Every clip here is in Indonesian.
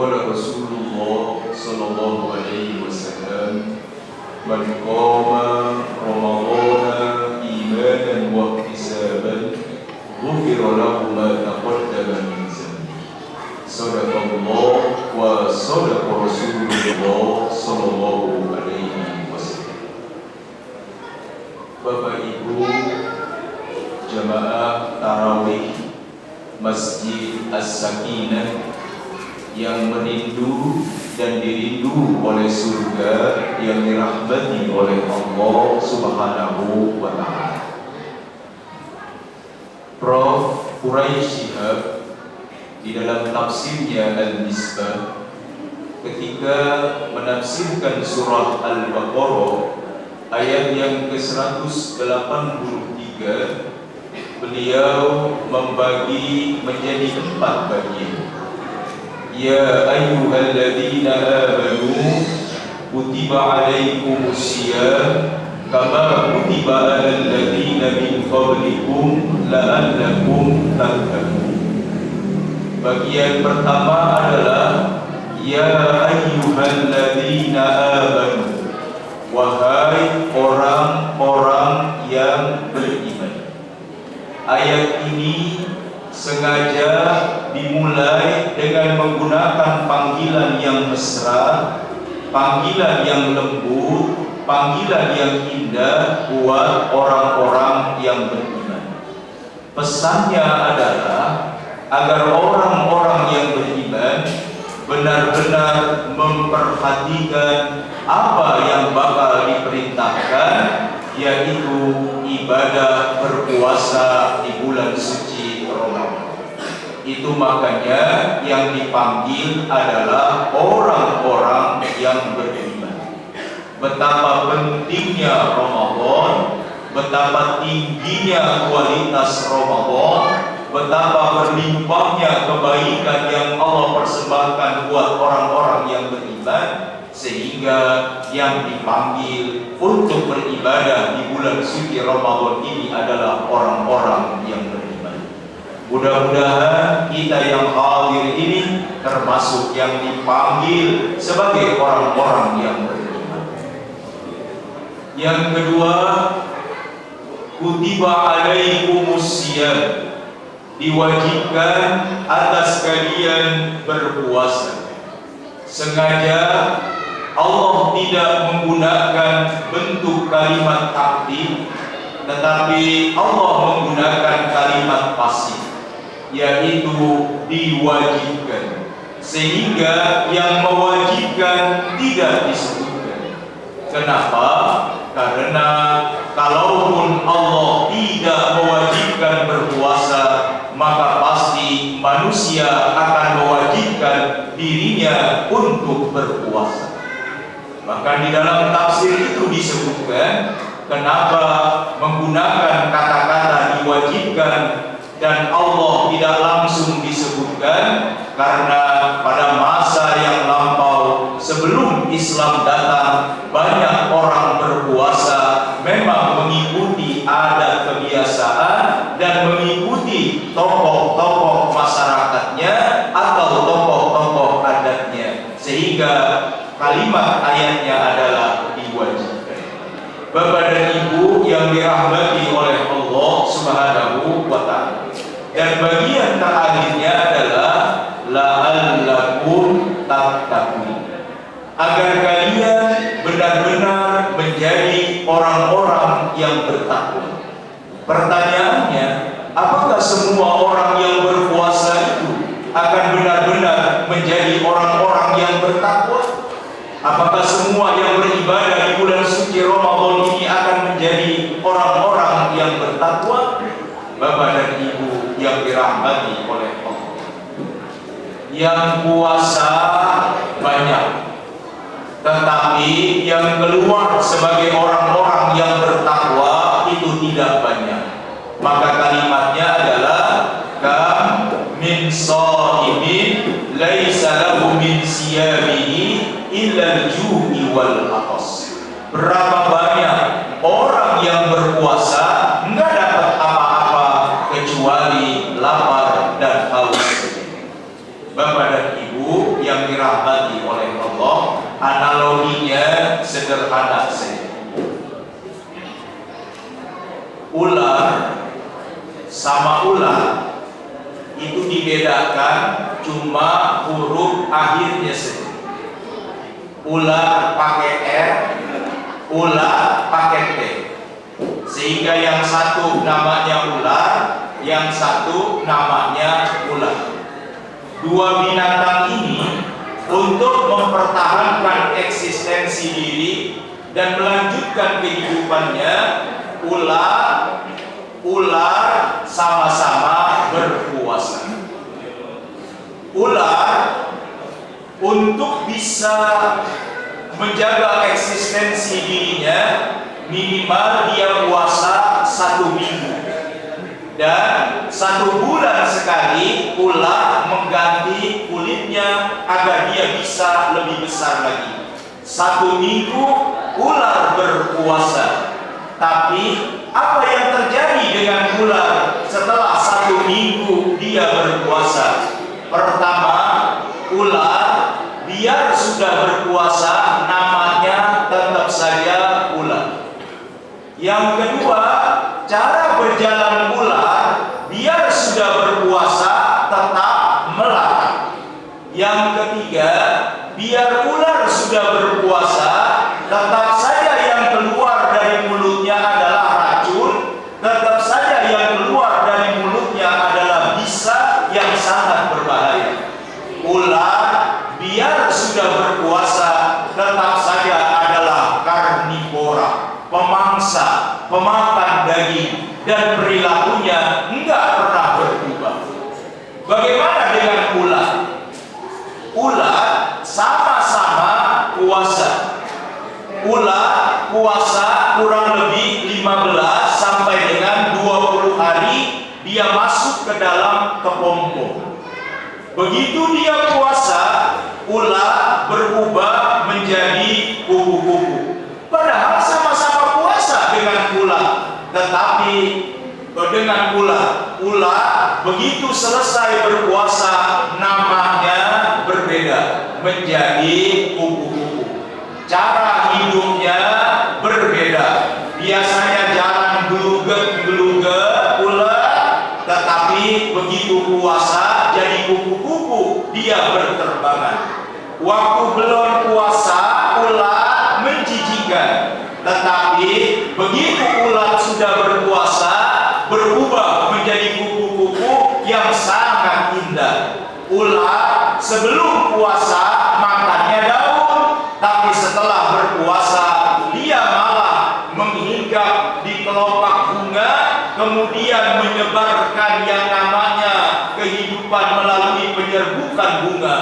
qala Rasulullah sallallahu alaihi wasallam, man qama ramadhana imanan wa ihtisaban ghufira lahu ma taqaddama min dhanbi. Sadaqallah wa sadaqa Rasulullah sallallahu alaihi wasallam. Bapak Ibu jamaah tarawih Masjid As-Sakinah yang merindu dan dirindu oleh surga, yang dirahmati oleh Allah Subhanahu wa ta'ala. Prof. Quraisy Shihab di dalam tafsirnya Al-Misbah ketika menafsirkan surah Al-Baqarah ayat yang ke-183, beliau membagi menjadi 4 bagian. Ya ayyuhalladzina amanu kutiba alaikumusiyam kama kutiba alal ladzina min qablikum la'allakum tattaqun. Bagian pertama adalah ya ayyuhalladzina amanu, wahai orang-orang yang beriman. Ayat ini sengaja dimulai dengan menggunakan panggilan yang mesra, panggilan yang lembut, panggilan yang indah buat orang-orang yang beriman. Pesannya adalah agar orang-orang yang beriman benar-benar memperhatikan apa yang bakal diperintahkan, yaitu ibadah berpuasa di bulan suci Ramadan. Itu makanya yang dipanggil adalah orang-orang yang beriman. Betapa pentingnya Ramadan, betapa tingginya kualitas Ramadan, betapa berlimpahnya kebaikan yang Allah persembahkan buat orang-orang yang beriman, sehingga yang dipanggil untuk beribadah di bulan suci Ramadan ini adalah orang-orang yang beriman. Mudah-mudahan kita yang hadir ini termasuk yang dipanggil sebagai orang-orang yang beriman. Yang kedua, kutiba alaikumusiyam, diwajibkan atas kalian berpuasa. Sengaja Allah tidak menggunakan bentuk kalimat aktif, tetapi Allah menggunakan kalimat pasif, yaitu diwajibkan, sehingga yang mewajibkan tidak disebutkan. Kenapa? Karena kalaupun Allah tidak mewajibkan berpuasa, maka pasti manusia akan mewajibkan dirinya untuk berpuasa. Bahkan di dalam tafsir itu disebutkan kenapa menggunakan kata-kata diwajibkan dan Allah tidak langsung disebutkan, karena pada masa yang lampau sebelum Islam datang, banyak orang berpuasa memang mengikuti adat kebiasaan dan mengikuti tokoh-tokoh masyarakatnya atau tokoh-tokoh adatnya, sehingga kalimat ayatnya adalah diwajibkan. Bapak dan Ibu yang dirahmati oleh Allah Subhanahu wa ta'ala. Dan bagian terakhirnya adalah la'allakum tattaqun, agar kalian benar-benar menjadi orang-orang yang bertakwa. Pertanyaannya, apakah semua orang yang berpuasa itu akan benar-benar menjadi orang-orang yang bertakwa? Apakah semua yang beribadah di bulan suci Ramadan ini akan menjadi orang-orang yang bertakwa? Bapak dan Ibu yang dirahmati oleh Allah, yang puasa banyak, tetapi yang keluar sebagai orang-orang yang bertakwa itu tidak banyak. Maka kalimatnya adalah kam min shaimin laisa lahu min siyamihi illa al-ju'i wal atas. Berapa banyak orang yang berpuasa enggak dapat apa-apa kecuali lapar dan haus. Bapak dan Ibu yang dirahmati oleh Allah, analoginya sederhana saja. Ular sama ular itu dibedakan cuma huruf akhirnya saja. Ular pakai R, ular pakai T. Sehingga yang satu namanya ular, yang satu namanya ular. Dua binatang ini untuk mempertahankan eksistensi diri dan melanjutkan kehidupannya, ular sama-sama berpuasa. Ular untuk bisa menjaga eksistensi dirinya minimal dia puasa 1 minggu. Dan 1 bulan sekali ular mengganti kulitnya agar dia bisa lebih besar lagi. 1 minggu ular berpuasa. Tapi apa yang terjadi dengan ular setelah 1 minggu dia berpuasa? Pertama, ular biar sudah berpuasa namanya tetap saja ular. Yang kedua, cara berjalan ular biar sudah berpuasa tetap melata. Yang ketiga, biar ular sudah berpuasa tetap saja yang keluar dari mulutnya adalah racun, tetap saja yang keluar dari mulutnya adalah bisa yang sangat berbahaya. Ular biar sudah berpuasa tetap saja adalah karnivora, pemangsa, pemakan daging, dan perilakunya enggak pernah berubah. Bagaimana dengan ular? Ular sama-sama puasa. Ular puasa kurang lebih 15 sampai dengan 20 hari dia masuk ke dalam kepompong. Begitu dia puasa, ular berubah menjadi kupu-kupu. Padahal sama-sama puasa dengan ular, tetapi dengan ular begitu selesai berpuasa namanya berbeda menjadi kupu-kupu. Cara hidupnya berbeda. Biasanya jalan geluget-geluget ular, tetapi begitu puasa jadi kupu-kupu, dia berterbangan. Waktu belum puasa ular menjijikan, tetapi begitu ular sudah berpuasa berubah menjadi kupu-kupu yang sangat indah. Ular sebelum puasa makannya daun, tapi setelah berpuasa dia malah menghinggap di kelopak bunga, kemudian menyebarkan yang namanya kehidupan melalui penyerbukan bunga.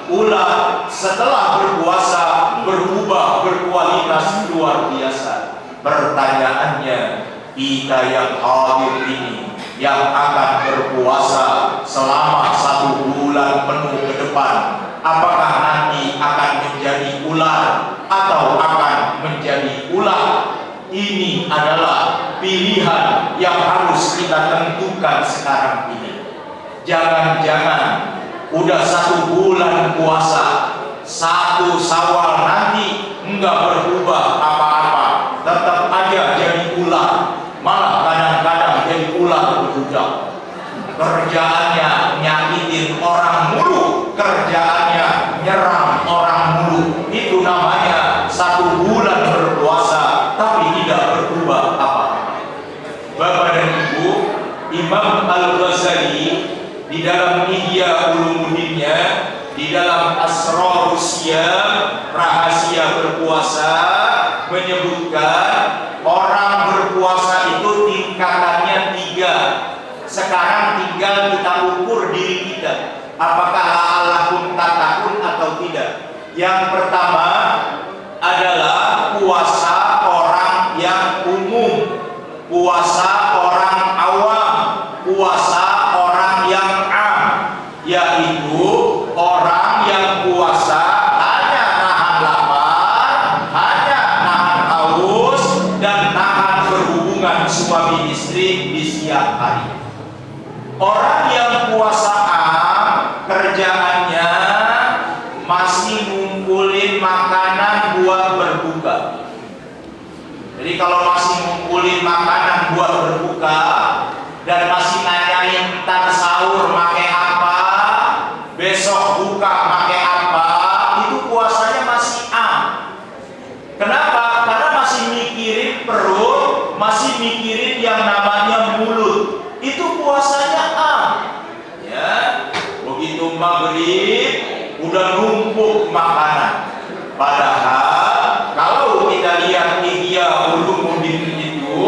Ular setelah berpuasa berubah berkualitas luar biasa. Pertanyaannya, kita yang hadir ini yang akan berpuasa selama 1 bulan penuh ke depan, apakah nanti akan menjadi ular atau akan menjadi ular? Ini adalah pilihan yang harus kita tentukan sekarang ini. Jangan-jangan udah 1 bulan puasa, 1 Syawal nanti enggak berubah apa-apa, tetap aja jadi ular, malah kadang-kadang jadi ular berudak. Kerjaannya nyakitin orang mulu, kerjaannya nyerang orang mulu. Itu namanya 1 bulan berpuasa tapi tidak berubah apa-apa. Bapak dan Ibu, Imam Al-Ghazali di dalam Ihya Ulumuddinnya, di dalam Asrarus Syiyam, rahasia berpuasa, menyebutkan orang berpuasa itu tingkatannya 3. Sekarang tinggal kita ukur diri kita, apakah la'allakum tattaqun atau tidak. Yang pertama adalah puasa orang yang umum, puasa orang awam, puasa orang yang am, yaitu orang yang puasa hanya nahan lapar, hanya nahan haus, dan nahan berhubungan suami istri di siang hari. Orang yang puasa am, kerjaannya ngumpulin makanan buat berbuka. Jadi kalau masih ngumpulin makanan buat berbuka dan masih nanyain ntar sahur pakai apa, besok buka pakai apa, itu puasanya masih A. Kenapa? Karena masih mikirin perut, masih mikirin yang namanya mulut. Itu puasanya A. Ya, begitu maghrib udah numpuk makanan. Padahal kalau kita lihat Ihya Ulumuddin itu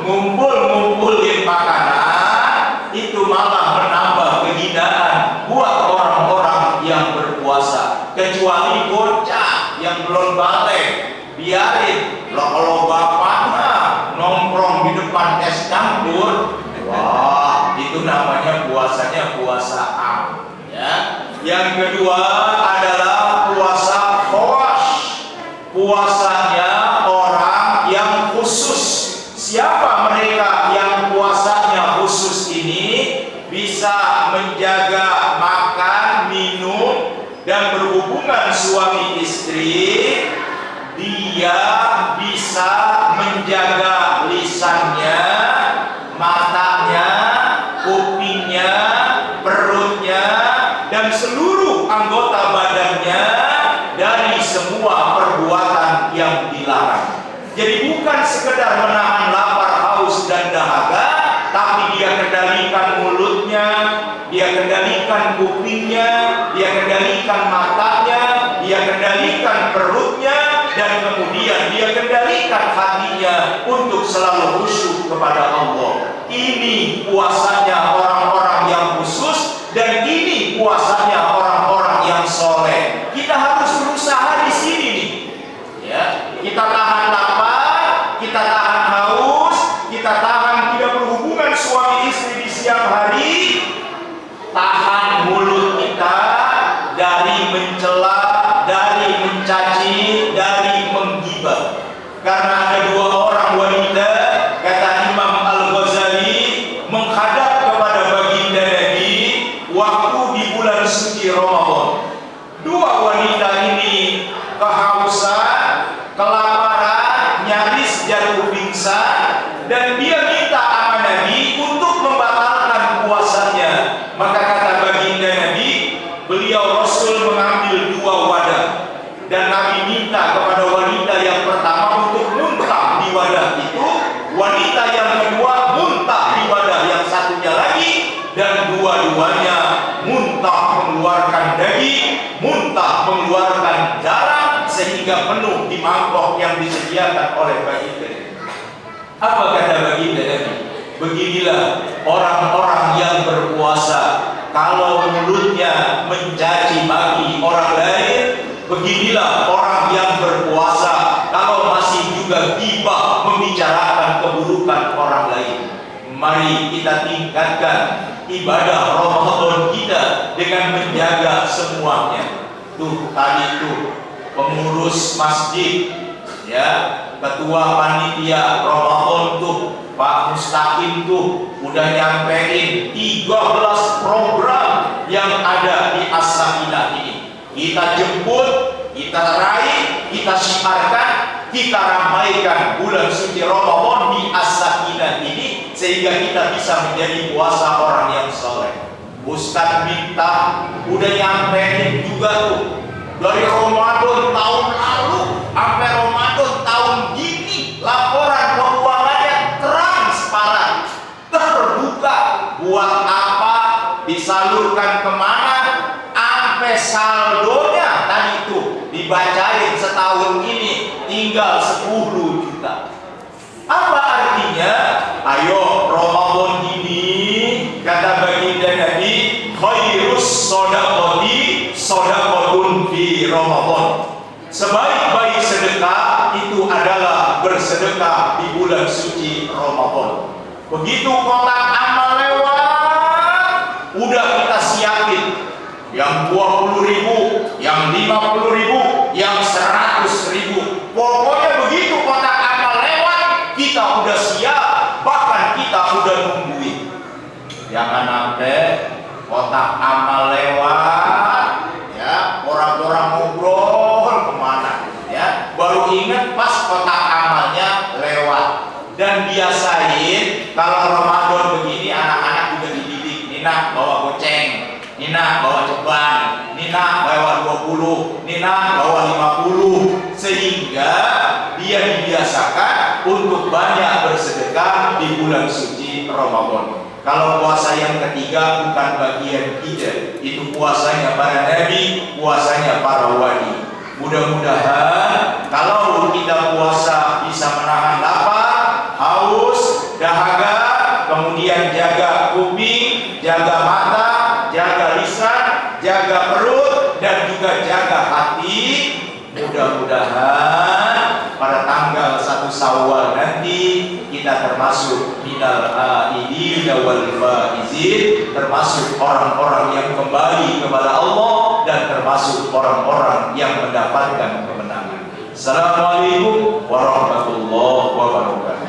ngumpulin makanan, itu malah menambah kehinaan buat orang-orang yang berpuasa. Kecuali bocah yang belum balik, biarin. Kalau bapaknya nongkrong di depan es campur, wah, itu namanya puasanya puasa A. Ya. Yang kedua adalah puasa khawas. Puasanya orang yang khusus. Siapa mereka yang puasanya khusus ini? Bisa menjaga makan, minum, dan berhubungan suami istri. Dia bisa menjaga lisannya, matanya, kupingnya, perutnya, dan seluruh anggota badannya dari semua perbuatan yang dilarang. Jadi bukan sekedar menahan lapar, haus, dan dahaga, tapi dia kendalikan mulutnya, dia kendalikan kupingnya, dia kendalikan matanya, dia kendalikan perutnya, dan kemudian dia kendalikan hatinya untuk selalu khusyuk kepada Allah. Ini puasanya orang-orang yang khusus, dan ini puasanya orang-orang yang soleh. Kita harus berusaha di sini nih. Ya, kita tahan lapar, kita tahan haus, kita tahan tidak berhubungan suami istri di siang hari, tahan mulut kita dari mencela, dari mencaci, dari menggibah. Karena ada dua orang wanita, kata Imam Al-Ghazali, menghadap kepada baginda Nabi waktu di bulan suci Ramadan. Dua wanita ini kehausan, kelaparan, nyaris jatuh pingsan, dan dia minta sama Nabi untuk membatalkan puasanya. Maka kata baginda Nabi, beliau Rasul mengambil dua wadah, dan Nabi minta kepada wanita yang pertama untuk muntah di wadah itu, wanita yang kedua muntah di wadah yang satunya lagi, dan dua-duanya muntah mengeluarkan daging, muntah mengeluarkan darah, sehingga penuh di mangkok yang disediakan oleh baginda. Apa kata baginda Nabi? Beginilah orang-orang yang berpuasa. Kalau mulutnya mencaci maki orang lain, beginilah orang yang berpuasa. Kalau masih juga gibah membicarakan keburukan orang lain. Mari kita tingkatkan ibadah Ramadan kita dengan menjaga semuanya. Tuh tadi tuh pengurus masjid, ya, ketua panitia Ramadan tuh Pak Mustaqim tuh udah nyampein 13 program yang ada di As-Sakinah ini. Kita jemput, kita raih, kita syiarkan, kita ramaikan bulan suci Ramadan di As-Sakinah ini, sehingga kita bisa menjadi puasa orang yang soleh. Ustaz minta udah nyampein juga tuh dari Ramadan tahun lalu sampai Ramadan tahun gini, laporan keuangannya transparan, terbuka. Buat apa, disalurkan kemana, sampai saldonya tadi tuh dibacain setahun ini tinggal 10 juta. Apa artinya? Ayo Ramadan ini, kata baginda Nabi, khairus shadaqati shadaqatun fi Ramadan. Sebaik-baik sedekah itu adalah bersedekah di bulan suci Ramadan. Begitu kotak amal lewat, udah kita siapin yang 20.000, yang 50.000, yang 100.000. Pokoknya begitu kotak amal lewat, kita udah siap, bahkan kita udah nungguin. Jangan sampai kotak amal lewat, ya, orang-orang ngobrol kemana beban. Nina bawa 20, Nina bawa 50, sehingga dia dibiasakan untuk banyak bersedekah di bulan suci Ramadan. Kalau puasa yang ketiga bukan bagian kita, itu puasanya para nabi, puasanya para wali. Mudah-mudahan kalau kita puasa bisa menahan lapar, haus, dahaga, kemudian jaga kuping, jaga mata, jaga lisan, jaga perut, dan juga jaga hati. Mudah-mudahan pada tanggal 1 Syawal nanti kita termasuk minal aidin wal faizin, termasuk orang-orang yang kembali kepada Allah dan termasuk orang-orang yang mendapatkan kemenangan. Assalamualaikum warahmatullahi wabarakatuh.